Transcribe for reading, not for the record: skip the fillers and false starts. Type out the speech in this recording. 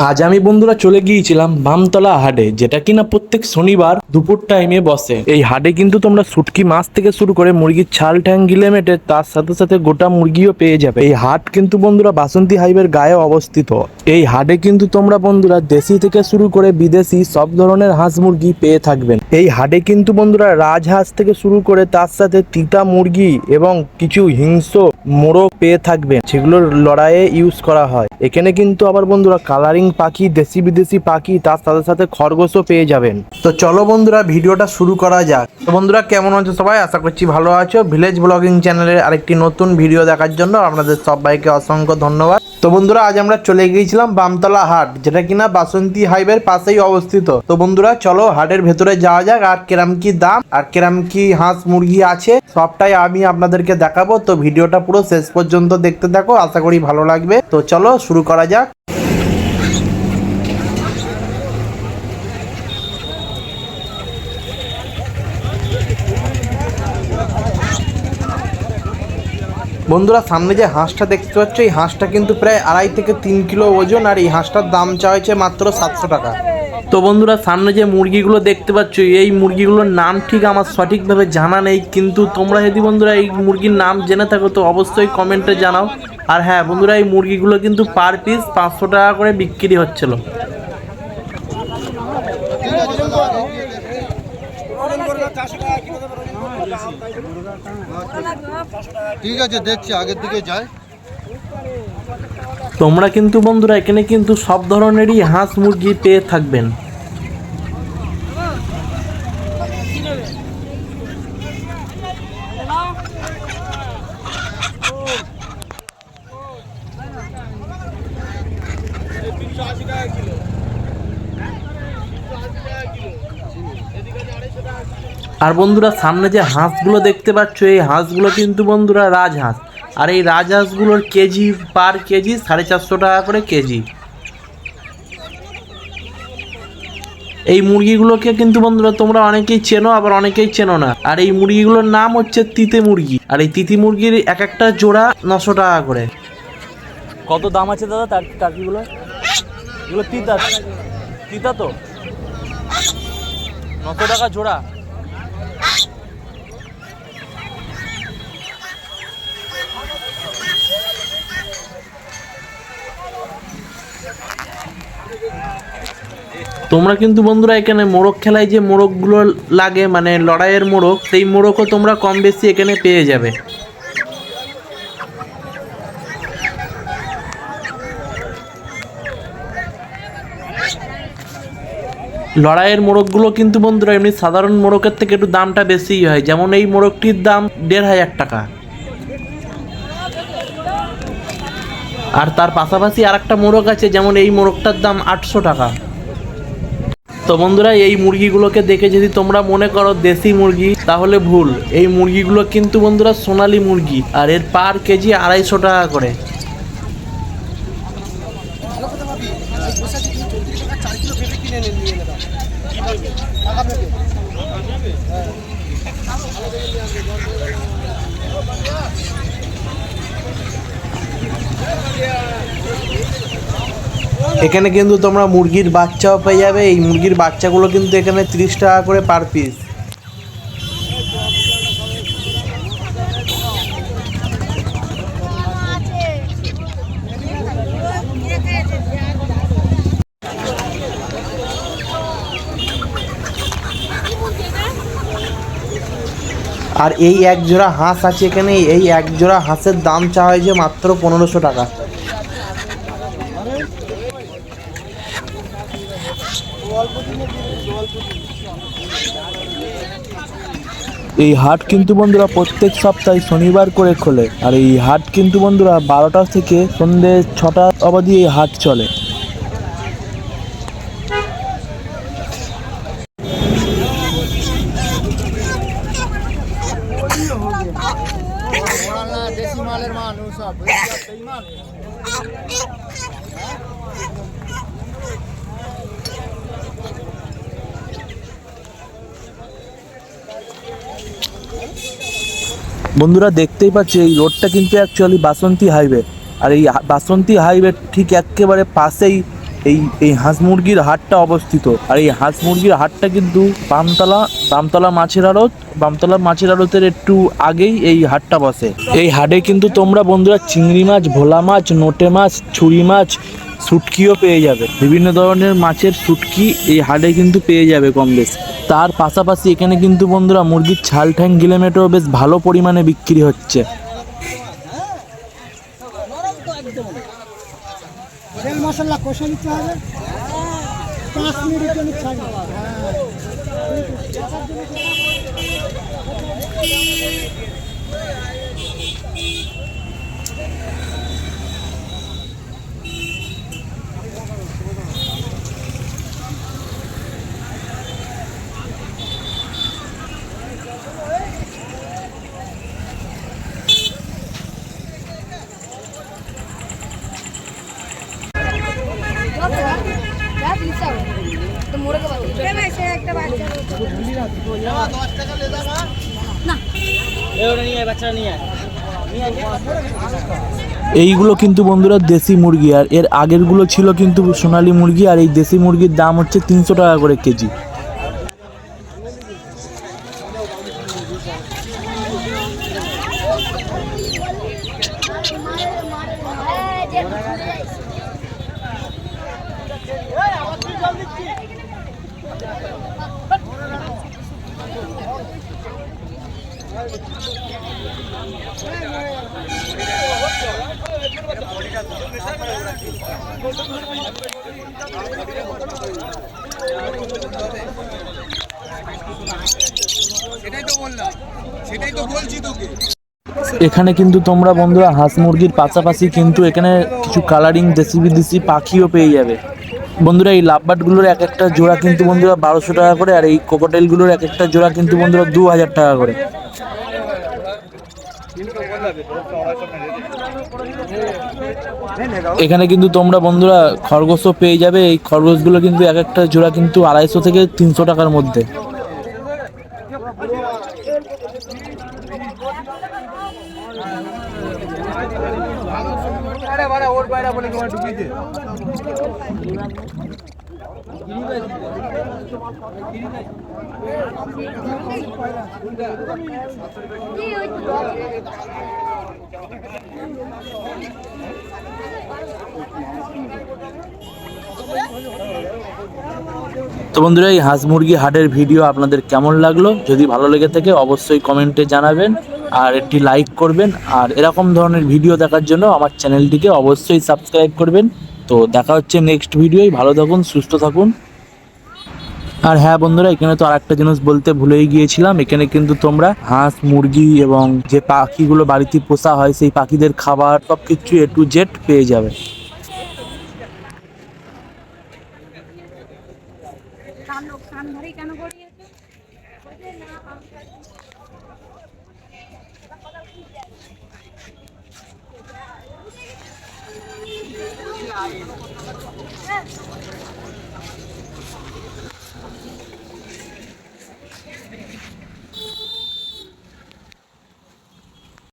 আজ আমি বন্ধুরা চলে গিয়েছিলাম বামতলা হাটে, যেটা কিনা প্রত্যেক শনিবার দুপুর টাইমে বসে। এই হাটে কিন্তু তোমরা শুটকি মাছ থেকে শুরু করে মুরগির ছাল ঠ্যাং গিলে মেটে তার সাথে সাথে গোটা মুরগিও পেয়ে যাবে। এই হাট কিন্তু বন্ধুরা বাসন্তী হাইওয়ের গায়ে অবস্থিত। এই হাটে কিন্তু তোমরা বন্ধুরা দেশি থেকে শুরু করে বিদেশি সব ধরনের হাঁস মুরগি পেয়ে থাকবেন। এই হাটে কিন্তু বন্ধুরা রাজহাঁস থেকে শুরু করে তার সাথে তিতা মুরগি এবং কিছু হিংস্র মোরগ পেয়ে থাকবেন, সেগুলোর লড়াইয়ে ইউজ করা হয়। এখানে কিন্তু আবার বন্ধুরা কালারিং পাখি, দেশি বিদেশি পাখি, তার সাথে সাথে খরগোশও পেয়ে যাবেন। তো চলো বন্ধুরা ভিডিওটা শুরু করা যাক। তো বন্ধুরা কেমন আছো সবাই? আশা করছি ভালো আছো। ভিলেজ ব্লগিং চ্যানেলের আরেকটি নতুন ভিডিও দেখার জন্য আপনাদের সবাইকে অসংখ্য ধন্যবাদ। তো বন্ধুরা আজ আমরা চলে গিয়েছিলাম বামতলা হাট, যেটা কিনা বাসন্তী হাইওয়ের পাশেই অবস্থিত। তো বন্ধুরা চলো হাটের ভেতরে যাওয়া যাক, আর কেরাম কি দাম আর কেরাম কি হাঁস মুরগি আছে সবটাই আমি আপনাদেরকে দেখাবো। তো ভিডিওটা পুরো শেষ পর্যন্ত দেখতে থাকো, আশা করি ভালো লাগবে। তো চলো শুরু করা যাক। বন্ধুরা সামনে যে হাঁসটা দেখতে পাচ্ছ, এই হাঁসটা কিন্তু প্রায় 2.5 থেকে 3 কিলো ওজন, আর এই হাঁসটার দাম চাওয়া হয়েছে মাত্র 700 টাকা। তো বন্ধুরা সামনে যে মুরগিগুলো দেখতে পাচ্ছ, এই মুরগিগুলোর নাম ঠিক আমার সঠিকভাবে জানা নেই, কিন্তু তোমরা যদি বন্ধুরা এই মুরগির নাম জেনে থাকো তো অবশ্যই কমেন্টে জানাও। আর হ্যাঁ বন্ধুরা, এই মুরগিগুলো কিন্তু পার পিস 500 টাকা করে বিক্রি হচ্ছিল। ঠিক আছে, দেখছি আগের দিকে যায়। তোমরা কিন্তু বন্ধুরা এখানে কিন্তু সব ধরনেরই হাঁস মুরগি পেয়ে থাকবেন। আর বন্ধুরা সামনে যে হাঁসগুলো দেখতে পাচ্ছ, এই হাঁসগুলো কিন্তু বন্ধুরা রাজহাঁস, আর এই রাজহাঁসগুলোর কেজি পার কেজি 450 টাকা করে কেজি। এই মুরগিগুলোকে কিন্তু বন্ধুরা তোমরা অনেকেই চেনো, আবার অনেকেই চেনো না। আর এই মুরগিগুলোর নাম হচ্ছে তিতে মুরগি, আর এই তিতি মুরগির এক একটা জোড়া 900 টাকা করে। কত দাম আছে দাদা টার্কিগুলো? এগুলো তিতা তিতা তো 900 টাকা জোড়া। তোমরা কিন্তু বন্ধুরা এখানে মোরগ খেলায় যে মোরগগুলো লাগে, মানে লড়াইয়ের মোরগ, সেই মোরগও তোমরা কম বেশি এখানে পেয়ে যাবে। লড়াইয়ের মোরগগুলো কিন্তু বন্ধুরা এমনি সাধারণ মোরগের থেকে একটু দামটা বেশিই হয়। যেমন এই মোরগটির দাম 1500 টাকা। আর তার পাশাপাশি আর একটা মোরগ আছে, যেমন এই মোরগটার দাম 800 টাকা। তো বন্ধুরা এই মুরগিগুলোকে দেখে যদি তোমরা মনে করো দেশি মুরগি, তাহলে ভুল। এই মুরগিগুলো কিন্তু বন্ধুরা সোনালী মুরগি, আর এর পার কেজি 250 টাকা করে। এখানে কিন্তু তোমরা মুরগির বাচ্চাও পেয়ে যাবে। এই মুরগির বাচ্চাগুলো কিন্তু এখানে 30 টাকা করে পার পিস। আর এই এক জোড়া হাঁস আছে এখানে, এই এক জোড়া হাঁসের দাম চাওয়া হয়েছে মাত্র 1500 টাকা। এই হাট কিন্তু বন্ধুরা প্রত্যেক সপ্তাহে শনিবার করে খোলে, আর এই হাট কিন্তু বন্ধুরা 12টা থেকে সন্ধ্যে 6টা অবধি এই হাট চলে। বন্ধুরা দেখতেই পাচ্ছি এই রোডটা কিন্তু অ্যাকচুয়ালি বাসন্তী হাইওয়ে, আর এই বাসন্তী হাইওয়ে ঠিক একেবারে পাশেই এই এই হাঁস মুরগির হাটটা অবস্থিত। আর এই হাঁস মুরগির হাটটা কিন্তু বামতলা মাছের আড়তের একটু আগেই এই হাটটা বসে। এই হাটে কিন্তু তোমরা বন্ধুরা চিংড়ি মাছ, ভোলা মাছ, নোটে মাছ, ছুরি মাছ, শুটকিও পেয়ে যাবে। বিভিন্ন ধরনের মাছের শুটকি এই হাটে কিন্তু পেয়ে যাবে কম বেশ। তার পাশাপাশি এখানে কিন্তু বন্ধুরা মুরগির ছাল, ঠ্যাং, গিলেমেটও বেশ ভালো পরিমাণে বিক্রি হচ্ছে। তেল মশলা কষে নিতে হবে 5 মিনিটের জন্য ছাড়বে। এইগুলো কিন্তু বন্ধুরা দেশি মুরগি, আর এর আগেরগুলো ছিল কিন্তু সোনালী মুরগি। আর এই দেশি মুরগির দাম হচ্ছে 300 টাকা করে কেজি। এখানে কিন্তু তোমরা বন্ধুরা হাঁস মুরগির পাশাপাশি কিন্তু এখানে কিছু কালারিং দেশি বিদেশি পাখিও পেয়ে যাবে। বন্ধুরা এই লাভবার্ডগুলোর এক একটা জোড়া কিন্তু বন্ধুরা 1200 টাকা করে, আর এই কোকোটেলগুলোর এক একটা জোড়া কিন্তু বন্ধুরা 2000 টাকা করে। এখানে কিন্তু তোমরা বন্ধুরা খরগোশও পেয়ে যাবে। এই খরগোশগুলো কিন্তু এক একটা জোড়া কিন্তু 250 থেকে 300 টাকার মধ্যে। তো বন্ধুরা এই হাঁস মুরগি হাটের ভিডিও আপনাদের কেমন লাগলো? যদি ভালো লেগে থাকে অবশ্যই কমেন্টে জানাবেন আর একটি লাইক করবেন। আর এরকম ধরনের ভিডিও দেখার জন্য আমার চ্যানেলটিকে অবশ্যই সাবস্ক্রাইব করবেন। তো দেখা হচ্ছে নেক্সট ভিডিওয়। ভালো থাকুন, সুস্থ থাকুন। আর হ্যাঁ বন্ধুরা, এখানে তো আরেকটা জিনিস বলতে ভুলেই গিয়েছিলাম, এখানে কিন্তু তোমরা হাঁস, মুরগি এবং যে পাখিগুলো বাড়িতে পোষা হয় সেই পাখিদের খাবার সবকিছু A to Z পেয়ে যাবে। কান ধরে কেন করিয়েছে?